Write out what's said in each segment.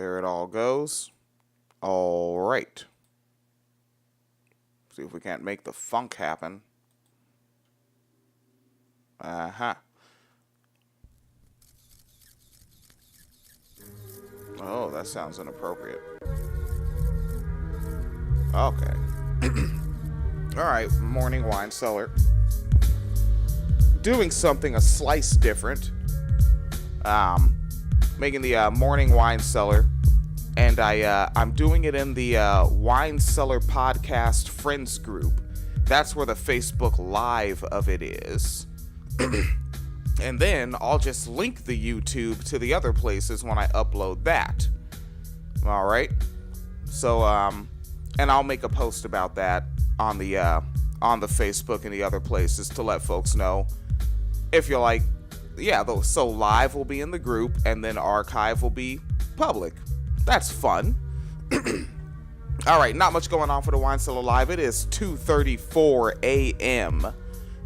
There it all goes. All right. See if we can't make the funk happen. Uh-huh. Oh, that sounds inappropriate. Okay. Alright, morning wine cellar. Doing something a slice different. Making the morning wine cellar. And I'm doing it in the Wine Cellar Podcast Friends group. That's where the Facebook Live of it is. And then I'll just link the YouTube to the other places when I upload that. Alright? So, and I'll make a post about that on the Facebook and the other places to let folks know. If you're like, yeah, so live will be in the group and then archive will be public. That's fun. Alright, not much going on for the Wine Cellar Live. It is 2:34 a.m.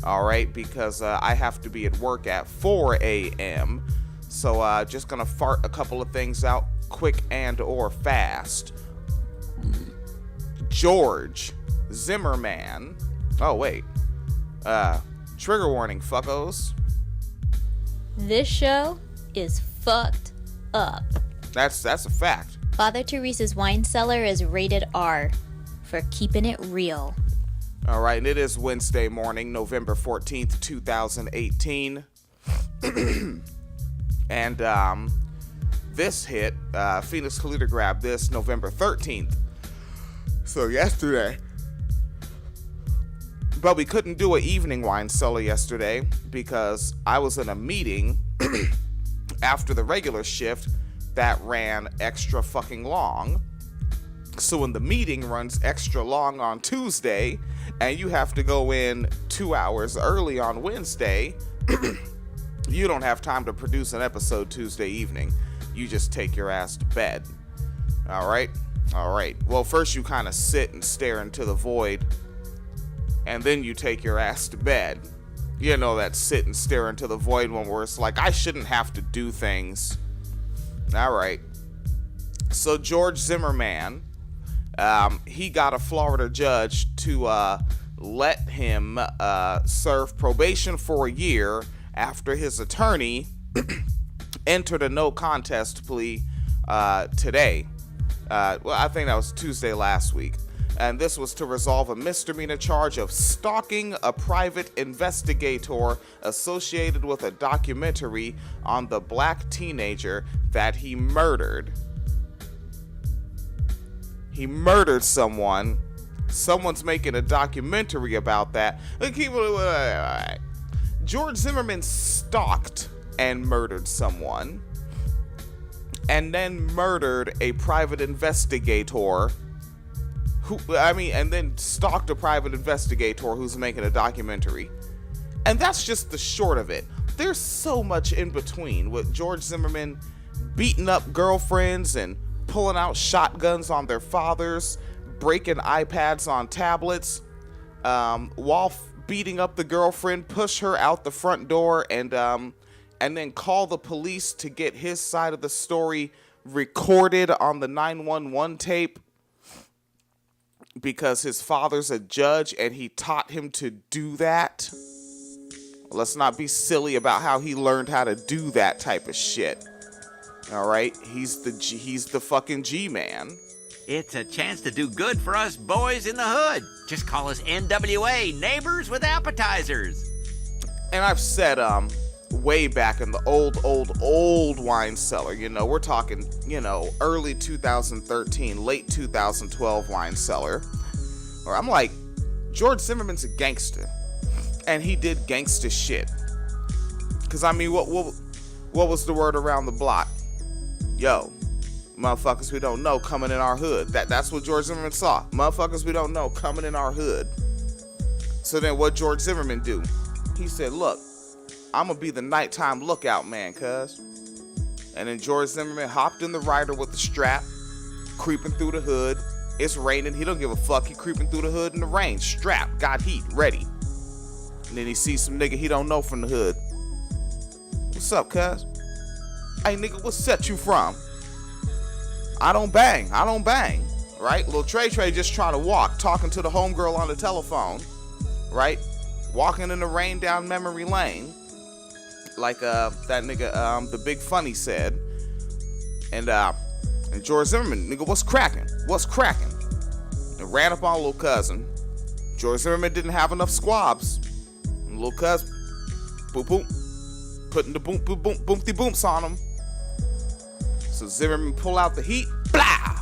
Alright, because I have to be at work at 4 a.m. So just gonna fart a couple of things out quick and or fast. George Zimmerman. Oh, wait. Trigger warning, fuckos. This show is fucked up. That's a fact. Father Teresa's Wine Cellar is rated R for keeping it real. All right, and it is Wednesday morning, November 14th, 2018. And this hit, Phoenix Kalita grabbed this November 13th. So yesterday. But we couldn't do an evening wine cellar yesterday because I was in a meeting after the regular shift that ran extra fucking long. So when the meeting runs extra long on Tuesday and you have to go in 2 hours early on Wednesday, you don't have time to produce an episode Tuesday evening. You just take your ass to bed. All right. Well, first you kind of sit and stare into the void, and then you take your ass to bed. You know, that sit and stare into the void one where it's like, I shouldn't have to do things. All right. So George Zimmerman, he got a Florida judge to let him serve probation for a year after his attorney entered a no contest plea today. Well, I think that was Tuesday last week. And this was to resolve a misdemeanor charge of stalking a private investigator associated with a documentary on the black teenager that he murdered. He murdered someone. Someone's making a documentary about that. George Zimmerman stalked and murdered someone. And then murdered a private investigator and then stalked a private investigator who's making a documentary. And that's just the short of it. There's so much in between with George Zimmerman beating up girlfriends and pulling out shotguns on their fathers, breaking iPads on tablets, while beating up the girlfriend, push her out the front door, and then call the police to get his side of the story recorded on the 911 tape because his father's a judge and he taught him to do that. Let's not be silly about how he learned how to do that type of shit. All right, he's the fucking G-man. It's a chance to do good for us boys in the hood. Just call us NWA, Neighbors with Appetizers. And I've said, way back in the old wine cellar, we're talking, early 2013, late 2012 wine cellar, where I'm like, George Zimmerman's a gangster, and he did gangster shit. Cause I mean, what was the word around the block? Yo, motherfuckers we don't know coming in our hood. That's what George Zimmerman saw. Motherfuckers we don't know coming in our hood. So then what George Zimmerman do? He said, look, I'm gonna be the nighttime lookout man, cuz. And then George Zimmerman hopped in the Ryder with the strap, creeping through the hood. It's raining, he don't give a fuck. He creeping through the hood in the rain, strap, got heat, ready. And then he sees some nigga he don't know from the hood. What's up, cuz? Hey nigga, what set you from? I don't bang, right? Lil Trey just trying to walk, talking to the homegirl on the telephone, right? Walking in the rain down memory lane, like that nigga, the Big Funny said. And George Zimmerman, nigga, what's cracking? And ran up on Lil Cousin. George Zimmerman didn't have enough squabs. And Lil Cousin, boom, boom, putting the boom, boom, boom, boom, boomps on him. So Zimmerman pull out the heat, blah!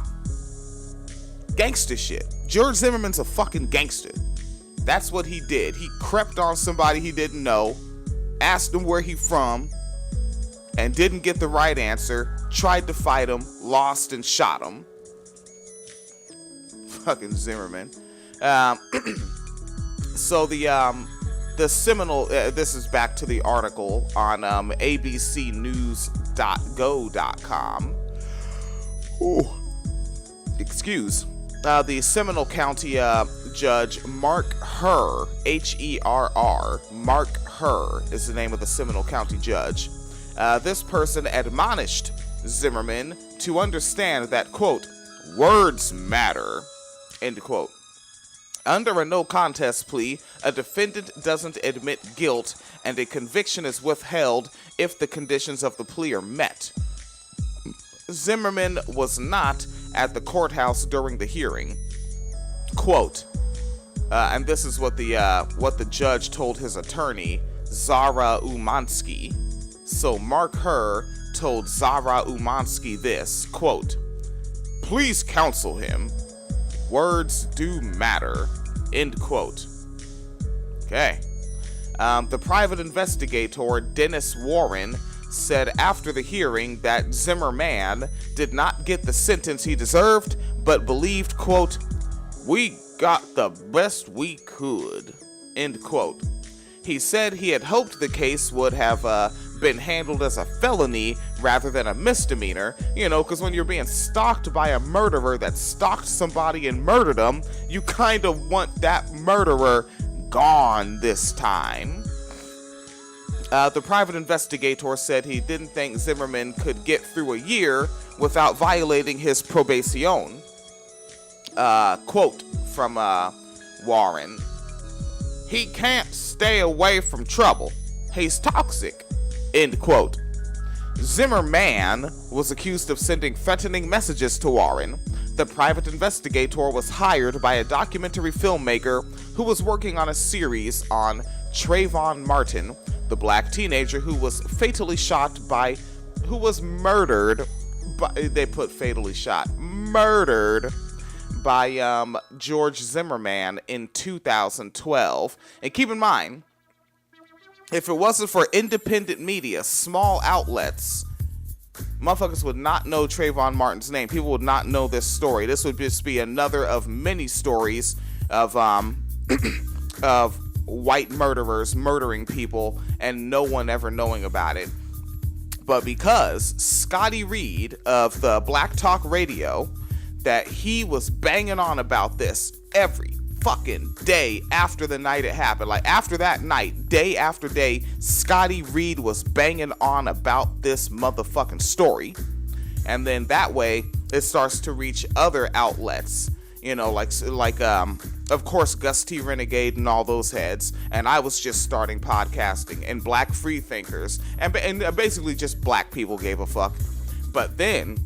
Gangster shit. George Zimmerman's a fucking gangster. That's what he did. He crept on somebody he didn't know, asked him where he from, and didn't get the right answer, tried to fight him, lost, and shot him. Fucking Zimmerman. So the seminal, this is back to the article on abcnews.go.com. Ooh. Excuse. The Seminole County Judge Mark Herr, Herr, Mark Herr is the name of the Seminole County Judge. This person admonished Zimmerman to understand that, quote, words matter, end quote. Under a no contest plea, a defendant doesn't admit guilt and a conviction is withheld if the conditions of the plea are met. Zimmerman was not at the courthouse during the hearing. Quote, and this is what the judge told his attorney, Zara Umansky. So Mark Herr told Zara Umansky this, quote, please counsel him. Words do matter, end quote. Okay. The private investigator, Dennis Warren, said after the hearing that Zimmerman did not get the sentence he deserved, but believed, quote, we got the best we could, end quote. He said he had hoped the case would have been handled as a felony rather than a misdemeanor, you know, because when you're being stalked by a murderer that stalked somebody and murdered them, you kind of want that murderer gone this time. The private investigator said he didn't think Zimmerman could get through a year without violating his probation. Quote from Warren, he can't stay away from trouble. He's toxic, end quote. Zimmerman was accused of sending threatening messages to Warren. The private investigator was hired by a documentary filmmaker who was working on a series on Trayvon Martin, the black teenager who was murdered by George Zimmerman in 2012. And keep in mind, if it wasn't for independent media, small outlets, motherfuckers would not know Trayvon Martin's name. People would not know this story. This would just be another of many stories of of white murderers murdering people and no one ever knowing about it. But because Scotty Reed of the Black Talk Radio, that he was banging on about this every fucking day after the night it happened. Like after that night, day after day, Scotty Reed was banging on about this motherfucking story. And then that way it starts to reach other outlets, you know, like of course Gus T Renegade and all those heads. And I was just starting podcasting, and black free thinkers and basically just black people gave a fuck. But then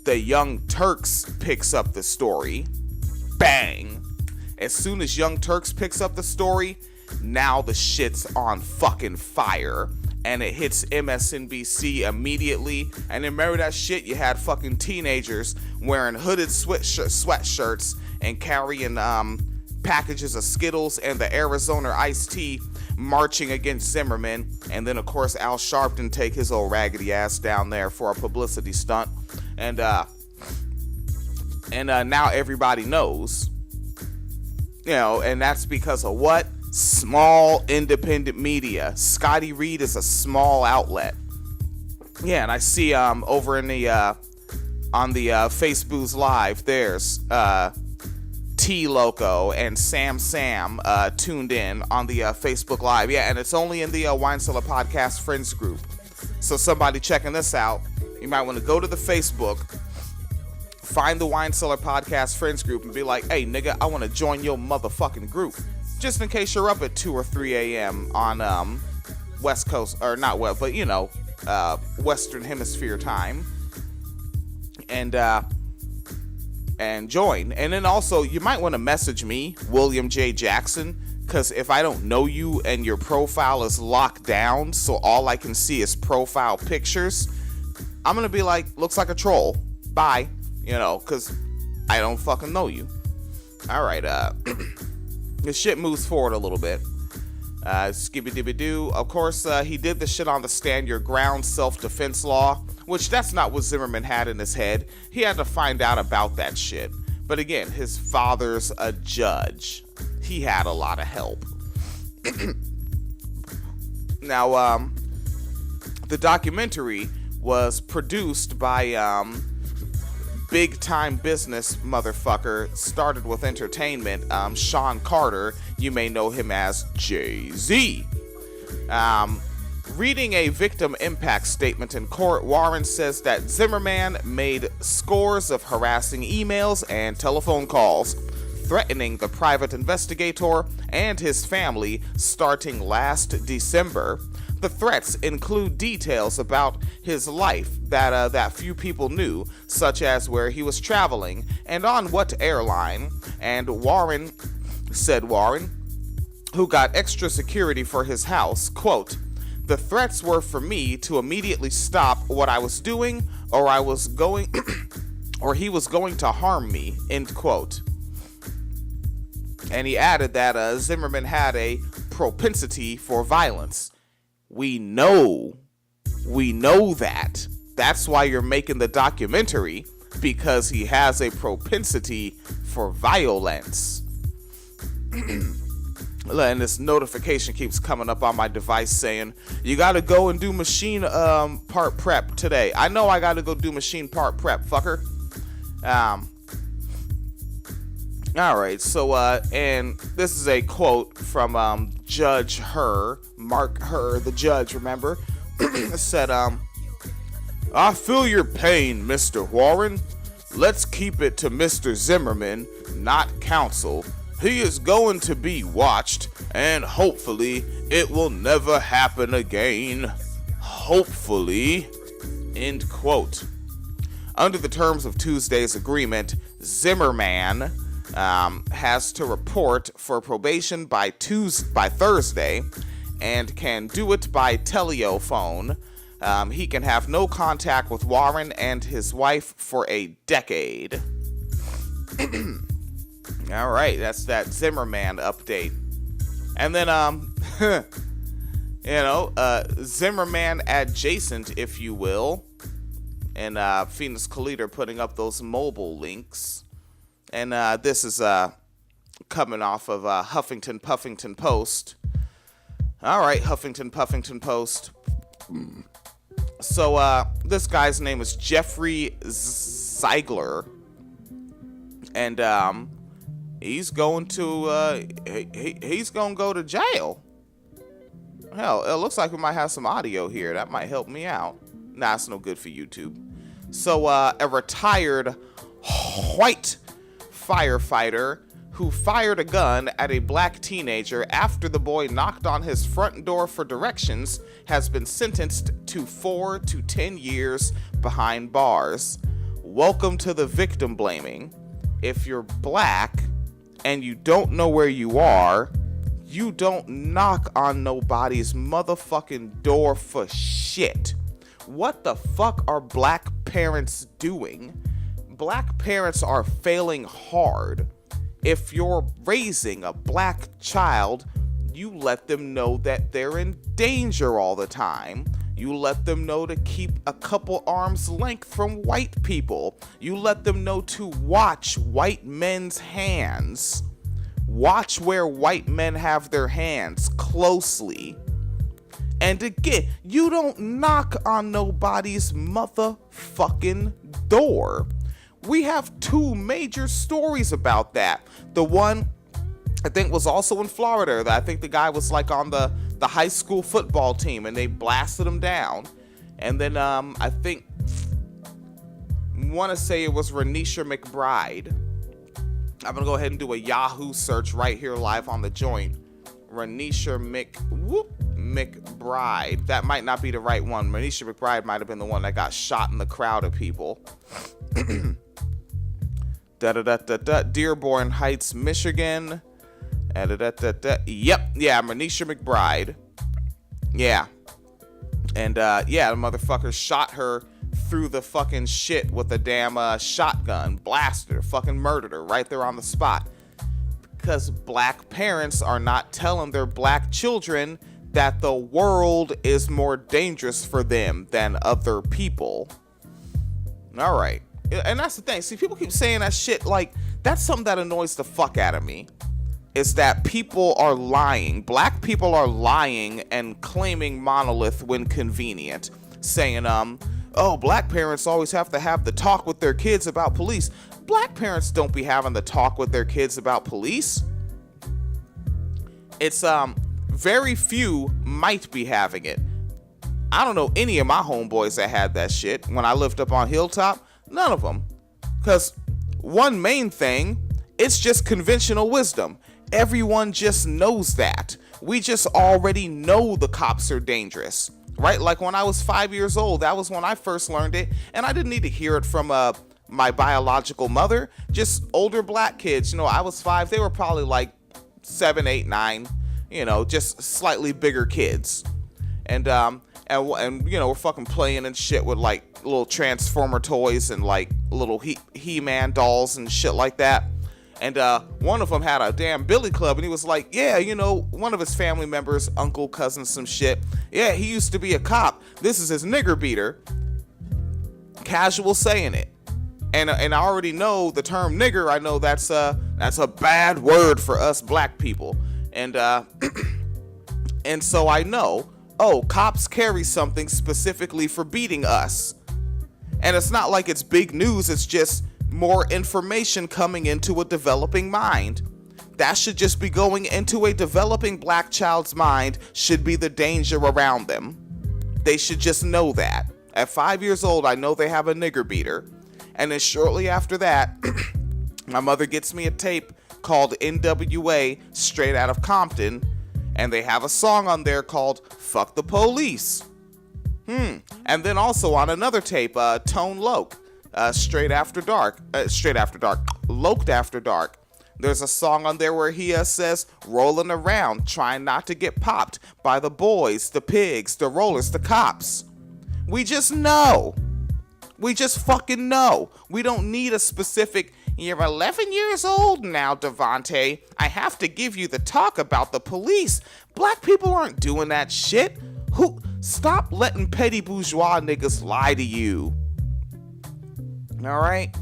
the Young Turks picks up the story. Bang. As soon as Young Turks picks up the story, now the shit's on fucking fire. And it hits MSNBC immediately. And then remember that shit? You had fucking teenagers wearing hooded sweatshirts and carrying packages of Skittles and the Arizona iced tea marching against Zimmerman. And then, of course, Al Sharpton take his old raggedy ass down there for a publicity stunt. And now everybody knows. You know, and that's because of what? Small independent media. Scotty Reed is a small outlet. Yeah, and I see over in the on the Facebook's Live, there's T Loco and Sam tuned in on the Facebook Live. Yeah, and it's only in the Wine Cellar Podcast Friends group. So somebody checking this out, you might want to go to the Facebook, find the Wine Cellar Podcast friends group and be like, hey, nigga, I want to join your motherfucking group. Just in case you're up at 2 or 3 a.m. on West Coast, or not West, but, Western Hemisphere time. And join. And then also, you might want to message me, William J. Jackson, because if I don't know you and your profile is locked down, so all I can see is profile pictures, I'm going to be like, looks like a troll. Bye. Because I don't fucking know you. All right. The shit moves forward a little bit. Skibby-dibby-doo. Of course, he did the shit on the stand your ground self-defense law, which that's not what Zimmerman had in his head. He had to find out about that shit. But again, his father's a judge. He had a lot of help. Now, the documentary was produced by big time business motherfucker, started with entertainment, Sean Carter. You may know him as Jay-Z. Reading a victim impact statement in court, Warren says that Zimmerman made scores of harassing emails and telephone calls, threatening the private investigator and his family starting last December. The threats include details about his life that few people knew, such as where he was traveling and on what airline. And Warren, who got extra security for his house, quote, "The threats were for me to immediately stop what I was doing, or I was going, or he was going to harm me," end quote. And he added that Zimmerman had a propensity for violence. We know that. That's why you're making the documentary, because he has a propensity for violence. And this notification keeps coming up on my device saying, you gotta go and do machine part prep today. I know I gotta go do machine part prep, fucker. Alright, so, and this is a quote from Judge Herr, Mark Herr, the judge, remember? Said, I feel your pain, Mr. Warren. Let's keep it to Mr. Zimmerman, not counsel. He is going to be watched, and hopefully it will never happen again. Hopefully, end quote. Under the terms of Tuesday's agreement, Zimmerman has to report for probation by Thursday and can do it by telephone. He can have no contact with Warren and his wife for a decade. All right, that's that Zimmerman update. And then, Zimmerman adjacent, if you will. And Phoenix Collider putting up those mobile links. And this is coming off of Huffington Puffington Post. All right, Huffington Puffington Post. So this guy's name is Jeffrey Ziegler. And he's going to he's going to go to jail. Hell, it looks like we might have some audio here. That might help me out. Nah, it's no good for YouTube. So a retired white firefighter who fired a gun at a black teenager after the boy knocked on his front door for directions has been sentenced to 4 to 10 years behind bars. Welcome to the victim blaming. If you're black and you don't know where you are, you don't knock on nobody's motherfucking door for shit. What the fuck are black parents doing? Black parents are failing hard. If you're raising a black child, you let them know that they're in danger all the time. You let them know to keep a couple arms length from white people. You let them know to watch white men's hands. Watch where white men have their hands closely. And again, you don't knock on nobody's motherfucking door. We have 2 major stories about that. The one, I think, was also in Florida. I think the guy was like on the high school football team and they blasted him down. And then I think want to say it was Renisha McBride. I'm going to go ahead and do a Yahoo search right here live on the joint. Renisha McBride. That might not be the right one. Renisha McBride might have been the one that got shot in the crowd of people. Dearborn Heights, Michigan. Yep, yeah, Renisha McBride. Yeah. And, yeah, the motherfucker shot her through the fucking shit with a damn shotgun, blasted her, fucking murdered her right there on the spot. Because black parents are not telling their black children that the world is more dangerous for them than other people. All right. And that's the thing. See, people keep saying that shit. Like, that's something that annoys the fuck out of me. Is that people are lying. Black people are lying and claiming monolith when convenient. Saying, oh, black parents always have to have the talk with their kids about police. Black parents don't be having the talk with their kids about police. It's, very few might be having it. I don't know any of my homeboys that had that shit when I lived up on Hilltop. None of them. Because one main thing, it's just conventional wisdom. Everyone just knows that. We just already know the cops are dangerous, right? Like when I was 5 years old, that was when I first learned it. And I didn't need to hear it from my biological mother, just older black kids. You know, I was 5. They were probably like 7, 8, 9, you know, just slightly bigger kids. And you know, we're fucking playing and shit with like little Transformer toys and like little He-Man dolls and shit like that. And one of them had a damn billy club, and he was like, yeah, you know, one of his family members, uncle, cousin, some shit. Yeah, he used to be a cop. This is his nigger beater. Casual saying it. And I already know the term nigger. I know that's a bad word for us black people. And and so I know, oh, cops carry something specifically for beating us. And it's not like it's big news, it's just more information coming into a developing mind. That should just be going into a developing black child's mind, should be the danger around them. They should just know that. At 5 years old, I know they have a nigger beater. And then shortly after that, my mother gets me a tape called NWA, Straight Out of Compton, and they have a song on there called Fuck the Police. And then also on another tape, Tone Loc, Straight After Dark, Loked After Dark. There's a song on there where he says, rolling around, trying not to get popped by the boys, the pigs, the rollers, the cops. We just know. We just fucking know. We don't need a specific, you're 11 years old now, Devontae. I have to give you the talk about the police. Black people aren't doing that shit. Stop letting petty bourgeois niggas lie to you. All right?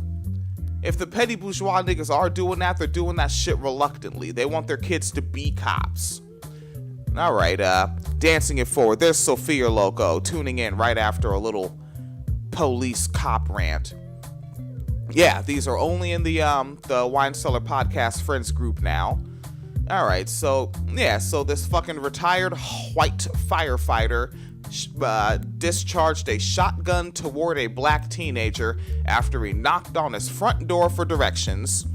If the petty bourgeois niggas are doing that, they're doing that shit reluctantly. They want their kids to be cops. All right, dancing it forward. There's Sophia Loco tuning in right after a little police cop rant. Yeah, these are only in the Wine Cellar Podcast Friends group now. All right, so yeah, so this fucking retired white firefighter discharged a shotgun toward a black teenager after he knocked on his front door for directions.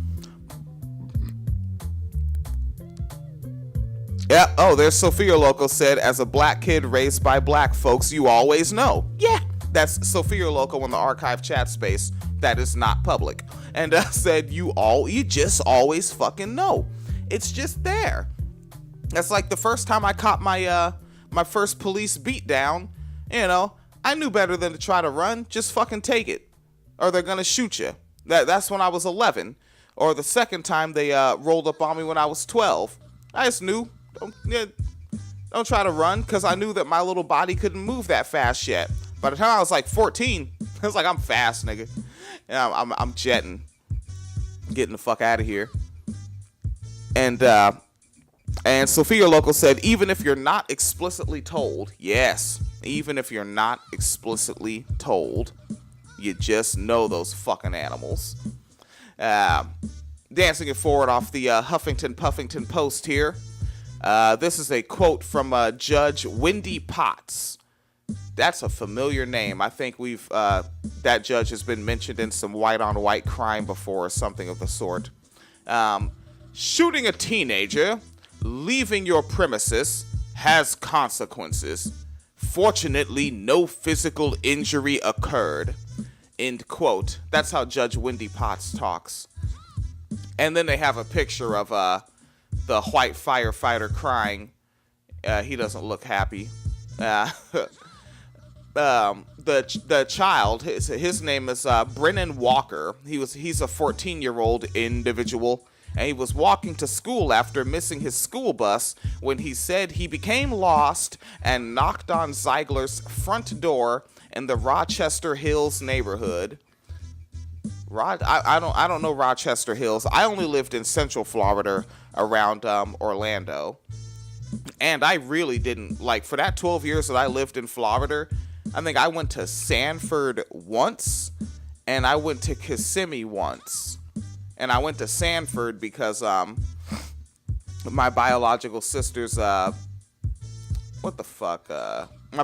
Yeah, oh, there's Sophia Loco said, as a black kid raised by black folks, you always know. Yeah, that's Sophia Loco in the archive chat space that is not public. And said, you just always fucking know. It's just there. That's like the first time I caught my first police beat down, you know, I knew better than to try to run. Just fucking take it, or they're gonna shoot you. That's when I was 11. Or the second time they rolled up on me when I was 12. I just knew, don't try to run, because I knew that my little body couldn't move that fast yet. By the time I was like 14, I was like, I'm fast, nigga. And I'm jetting, getting the fuck out of here. And Sophia Loco said, even if you're not explicitly told, yes, even if you're not explicitly told, you just know those fucking animals. Dancing it forward off the Huffington Puffington Post here. This is a quote from Judge Wendy Potts. That's a familiar name. I think we've that judge has been mentioned in some white-on-white crime before or something of the sort. Shooting a teenager, leaving your premises, has consequences. Fortunately, no physical injury occurred. End quote. That's how Judge Wendy Potts talks. And then they have a picture of the white firefighter crying. He doesn't look happy. The child, his name is Brennan Walker. He's a 14-year-old individual, and he was walking to school after missing his school bus when he said he became lost and knocked on Ziegler's front door in the Rochester Hills neighborhood. I don't know Rochester Hills. I only lived in Central Florida around Orlando, and I really didn't like, for that 12 years that I lived in Florida, I think I went to Sanford once, and I went to Kissimmee once. And I went to Sanford because my biological sister's my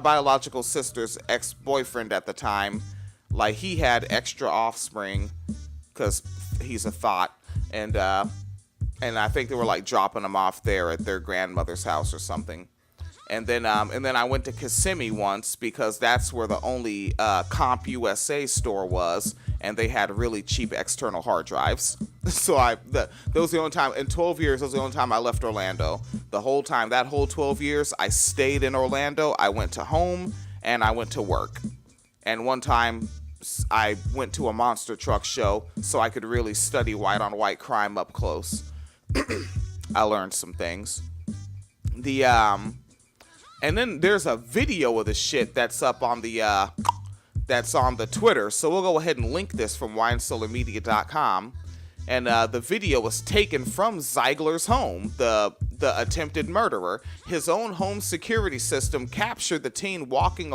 biological sister's ex-boyfriend at the time, like, he had extra offspring because he's a thought, and I think they were like dropping him off there at their grandmother's house or something. And then I went to Kissimmee once because that's where the only Comp USA store was, and they had really cheap external hard drives. So that was the only time in 12 years. That was the only time I left Orlando. The whole time, that whole 12 years, I stayed in Orlando. I went to home and I went to work. And one time, I went to a monster truck show so I could really study white-on-white crime up close. I learned some things. And then there's a video of the shit that's up on that's on the Twitter. So we'll go ahead and link this from winecellarmedia.com. And the video was taken from Ziegler's home, the attempted murderer. His own home security system captured the teen walking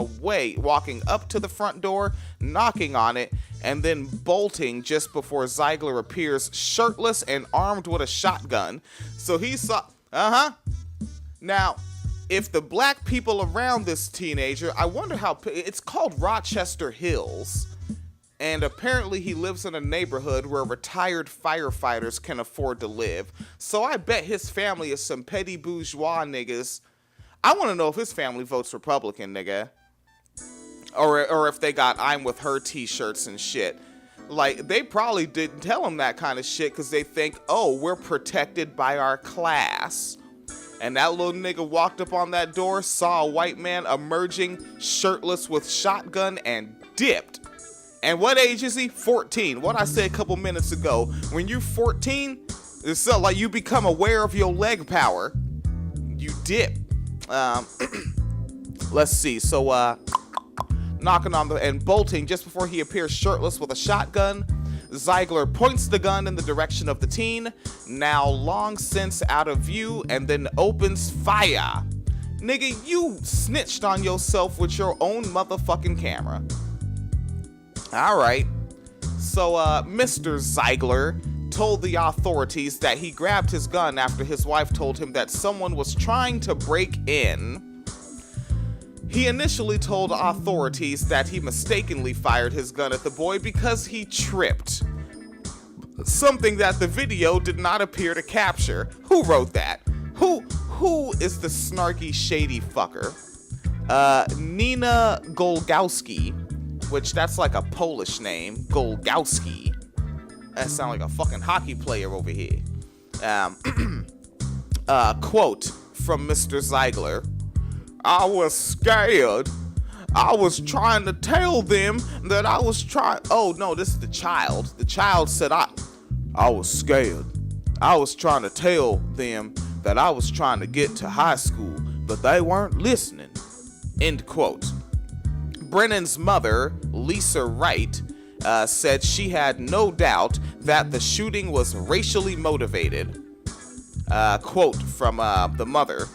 up to the front door, knocking on it, and then bolting just before Ziegler appears shirtless and armed with a shotgun. So he saw, Now, if the black people around this teenager, I wonder how, it's called Rochester Hills, and apparently he lives in a neighborhood where retired firefighters can afford to live. So I bet his family is some petty bourgeois niggas. I want to know if his family votes Republican, nigga. Or if they got I'm with her t-shirts and shit. Like, they probably didn't tell him that kind of shit because they think, oh, we're protected by our class. And that little nigga walked up on that door, saw a white man emerging shirtless with shotgun, and dipped. And what age is he? 14. What I said a couple minutes ago. When you're 14, it's like you become aware of your leg power. You dip. Let's see. So, knocking on and bolting just before he appears shirtless with a shotgun, Ziegler points the gun in the direction of the teen, now long since out of view, and then opens fire. Nigga, you snitched on yourself with your own motherfucking camera. Alright. So, Mr. Ziegler told the authorities that he grabbed his gun after his wife told him that someone was trying to break in. He initially told authorities that he mistakenly fired his gun at the boy because he tripped. Something that the video did not appear to capture. Who wrote that? Who is the snarky, shady fucker? Nina Golgowski, which that's like a Polish name. Golgowski. That sounds like a fucking hockey player over here. Quote from Mr. Ziegler. I was scared. I was trying to tell them that I was trying. Oh, no, this is the child. The child said, I was scared. I was trying to tell them that I was trying to get to high school, but they weren't listening. End quote. Brennan's mother, Lisa Wright, said she had no doubt that the shooting was racially motivated. Quote from the mother.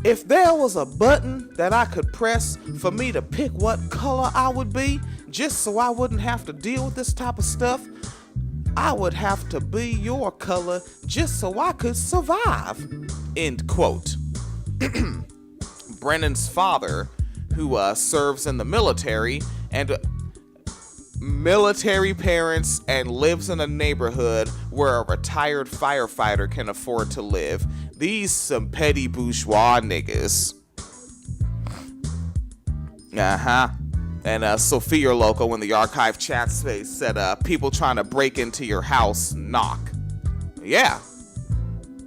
If there was a button that I could press for me to pick what color I would be, just so I wouldn't have to deal with this type of stuff, I would have to be your color just so I could survive. End quote. Brennan's father, who serves in the military and military parents and lives in a neighborhood where a retired firefighter can afford to live. These some petty bourgeois niggas. And Sophia Loco in the archive chat space said, people trying to break into your house, knock. Yeah.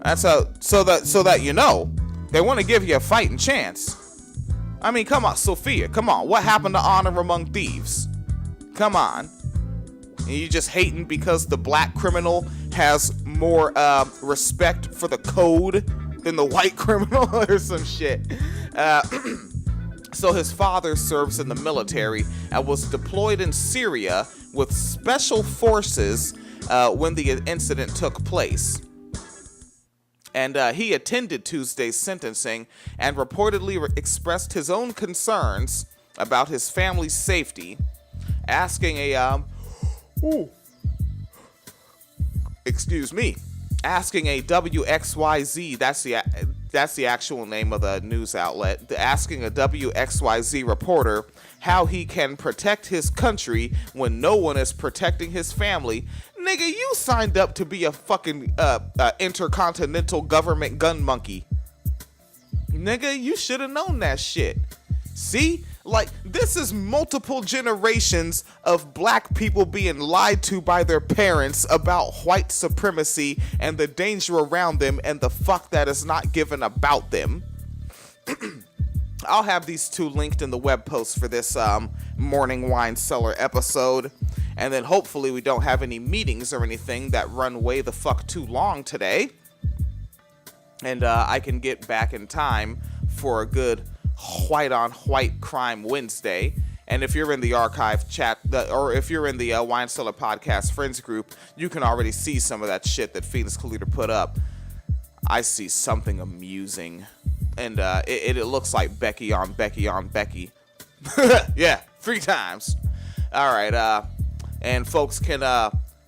That's so that you know, they want to give you a fighting chance. I mean, come on, Sophia, come on. What happened to honor among thieves? Come on. And you just hating because the black criminal has more respect for the code than the white criminal or some shit. So his father serves in the military and was deployed in Syria with special forces when the incident took place. And he attended Tuesday's sentencing and reportedly expressed his own concerns about his family's safety, asking a WXYZ, that's the actual name of the news outlet, asking a WXYZ reporter how he can protect his country when no one is protecting his family. Nigga, you signed up to be a fucking intercontinental government gun monkey. Nigga, you should have known that shit. See? Like, this is multiple generations of black people being lied to by their parents about white supremacy and the danger around them and the fuck that is not given about them. I'll have these two linked in the web post for this Morning Wine Cellar episode. And then hopefully we don't have any meetings or anything that run way the fuck too long today. And I can get back in time for a good white on white crime Wednesday. And if you're in the archive chat, or if you're in the Wine Cellar Podcast Friends group, you can already see some of that shit that Phoenix Kalita put up. I see something amusing. And it looks like Becky on Becky on Becky. Yeah, 3 times. All right, and folks can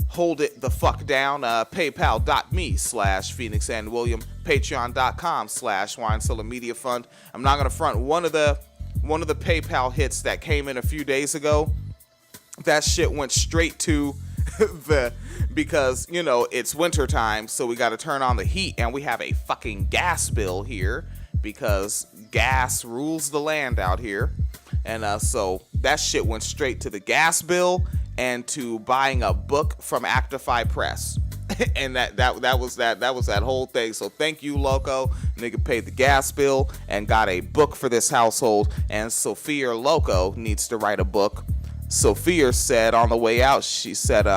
hold it the fuck down. PayPal.me/Phoenix and William. Patreon.com/Wine Cellar Media Fund. I'm not gonna front, one of the PayPal hits that came in a few days ago, that shit went straight to because you know it's winter time, so we got to turn on the heat, and we have a fucking gas bill here because gas rules the land out here, and so that shit went straight to the gas bill and to buying a book from Actify Press. And that was that whole thing. So thank you, Loco. Nigga paid the gas bill and got a book for this household. And Sophia Loco needs to write a book. Sophia said on the way out, she said,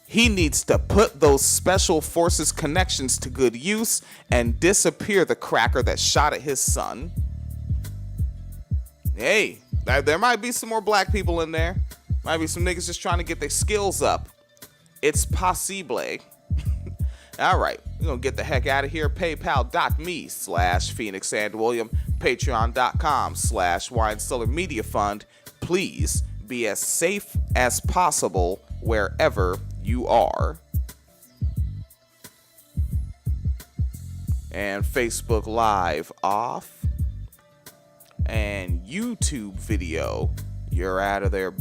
he needs to put those special forces connections to good use and disappear the cracker that shot at his son. Hey, there might be some more black people in there. Might be some niggas just trying to get their skills up. It's possible. All right, we're going to get the heck out of here. PayPal.me/Phoenix and William. Patreon.com/Wine Cellar Media Fund. Please be as safe as possible wherever you are. And Facebook Live off. And YouTube video, you're out of there,